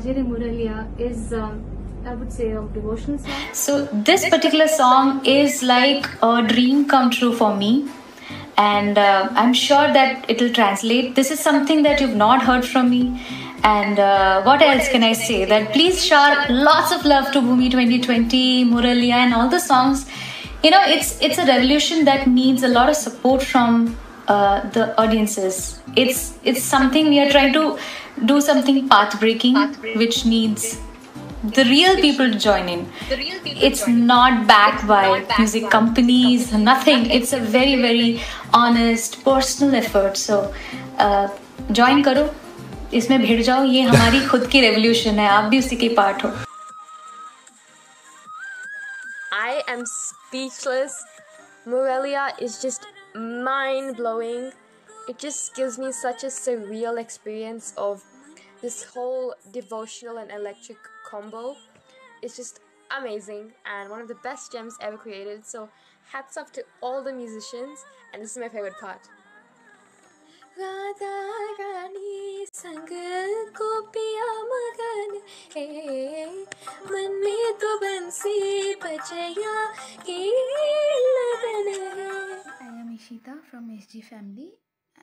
Bajere Muraliya is, I would say, a devotional song. So this particular song is like a dream come true for me, and I'm sure that it will translate. This is something that you've not heard from me, and what else can I say? That please shower lots of love to Bhumi 2020, Muraliya, and all the songs. You know, it's a revolution that needs a lot of support from the audiences. It's something we are trying to do, something path breaking, which needs the real people to join in. It's not backed by music companies, nothing. It's a very, very honest, personal effort. So, join करो, इसमें भिड़ जाओ. ये हमारी खुद की revolution है. आप भी उसी के part हो. I am speechless. Muraliya is just mind-blowing. It just gives me such a surreal experience of this whole devotional and electric combo. It's just amazing and one of the best gems ever created. So hats off to all the musicians, and this is my favorite part. Radha Rani sang gopiya magan hai, man mein to bansi bajaya ki lagan hai. I am Ishita from SG Family,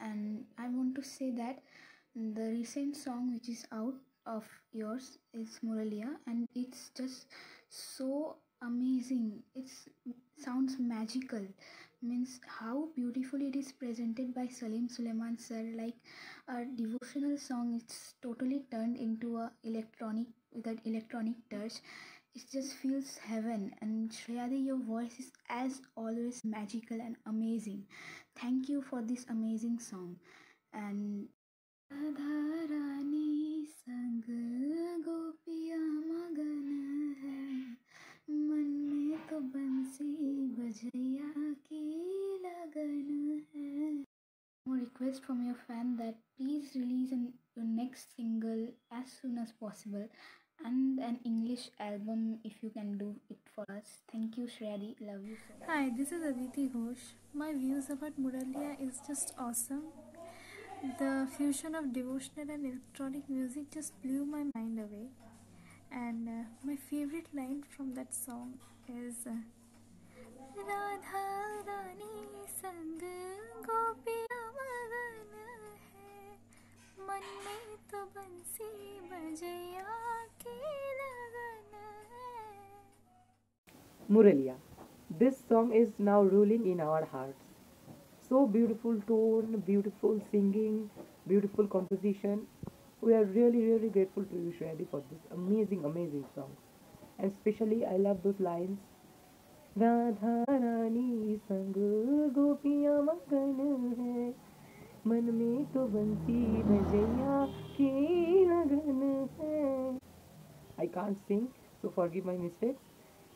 and I want to say that the recent song which is out of yours is Muraliya, and it's just so amazing. It sounds magical. Means how beautifully it is presented by Salim Suleiman sir, like a devotional song. It's totally turned into a electronic, with that electronic touch. It just feels heaven. And Shreyadi, your voice is as always magical and amazing. Thank you for this amazing song. And Radha Rani sang gopiya magan hai, मन में तो बंसी बजैया की लगन है. More request from your fan that please release your next single as soon as possible, and an English album if you can do it for us. Thank you, Shreyadi. Love you so much. Hi, this is Aditi Ghosh. My views about Muraliya is just awesome. The fusion of devotional and electronic music just blew my mind away. And my favorite line from that song is Radha Rani sang gopiya magan hai, man mein to bansi bajaya ki lagan hai. Muraliya. This song is now ruling in our hearts. So beautiful tone, beautiful singing, beautiful composition. We are really, really grateful to you, Shreyadi, for this amazing, amazing song. And especially, I love those lines. Radha Rani sang gopiya magan hai, man mein to bansi bajaiya ki lagan hai. I can't sing, so forgive my mistakes.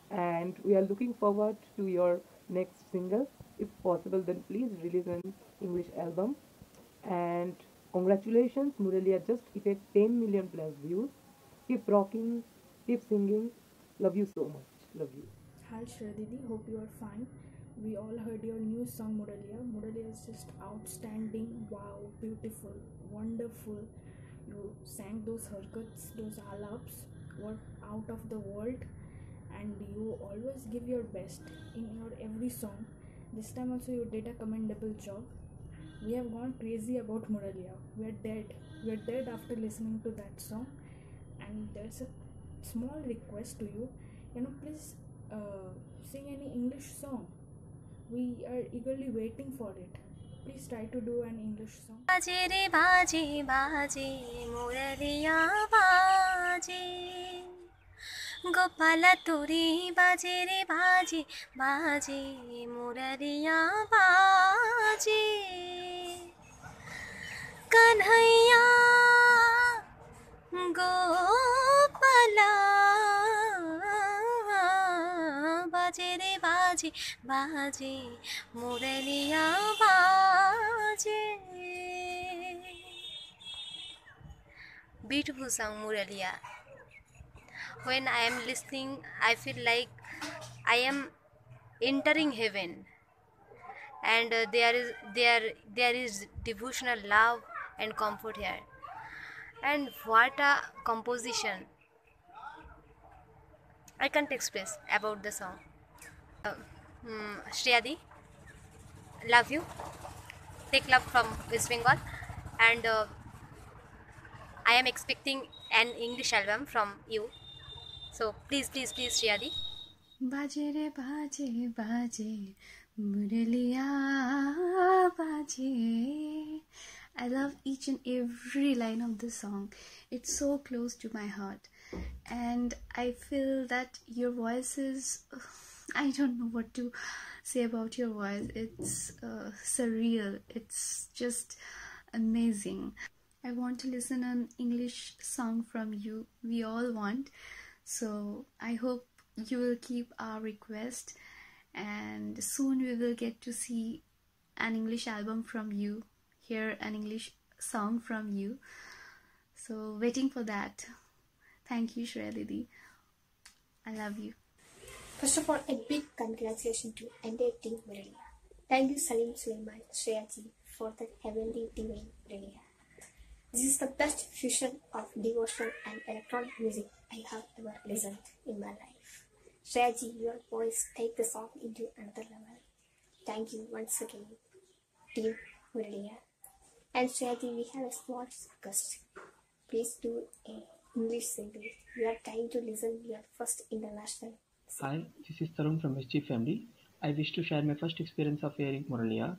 And we are looking forward to your next single. If possible, then please release an English album. And congratulations, Muraliya just hit 10 million plus views. Keep rocking, keep singing. Love you so much. Love you. Hi Shradidi, hope you are fine. We all heard your new song Muraliya. Muraliya is just outstanding, wow, beautiful, wonderful. You sang those harkats, those alaps, were out of the world, and you always give your best in your every song. This time also you did a commendable job. We have gone crazy about Muraliya. We are dead. We are dead after listening to that song. And there's a small request to you. Please sing any English song. We are eagerly waiting for it. Please try to do an English song. Baje re baje baje Muraliya baje, Gopala turi baje re baje baje Muraliya baje, Kanhaiya Gopala baje re baje baje Muraliya baje. Beautiful song Muraliya. When I am listening, I feel like I am entering heaven, and there is devotional love and comfort here. And what a composition! I can't express about the song. Shriyadi, love you. Take love from West Bengal, and I am expecting an English album from you. So please, please, please, Shriyadi. बाजे रे बाजे बाजे मुरलिया बाजे. I love each and every line of the song. It's so close to my heart, and I feel that your voice is I don't know what to say about your voice. It's surreal. It's just amazing. I want to listen an English song from you. We all want. So I hope you will keep our request, and soon we will get to see an English album from you, hear an English song from you. So waiting for that. Thank you, Shreya Didi. I love you. First of all, a big congratulations to entire team Muralia. Thank you Salim Sulaiman, Shreyaji for that heavenly divine Muralia. This is the best fusion of devotional and electronic music I have ever listened in my life. Shreyaji, your voice take the song into another level. Thank you once again, team Muralia. And Shreyaji, we have a small request. Please do a English single. We are trying to listen your first international. Hi, this is Tarun from SG Family. I wish to share my first experience of hearing Muralia.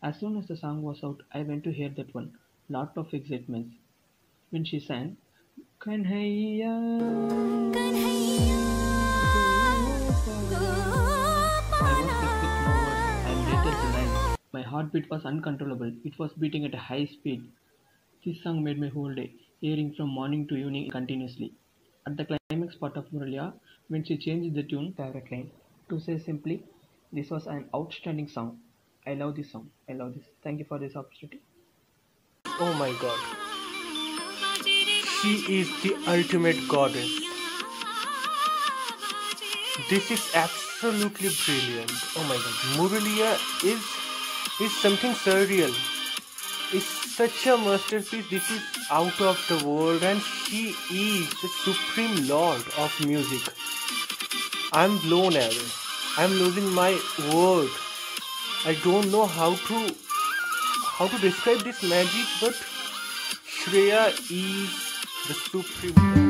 As soon as the song was out, I went to hear that one. Lot of excitement. When she sang, Kanhaiya, Kanhaiya, I was stuck with no words and later the line. My heartbeat was uncontrollable. It was beating at a high speed. This song made my whole day, hearing from morning to evening continuously. At the climax part of Muralia, when she changed the tune, favorite line. To say simply, this was an outstanding song. I love this song. I love this. Thank you for this opportunity. Oh my god. She is the ultimate goddess. This is absolutely brilliant. Oh my god. Muralia is something surreal. It's such a masterpiece. This is out of the world, and she is the supreme lord of music. I'm blown away. I'm losing my word. I don't know how to describe this magic, but Shreya is the supreme.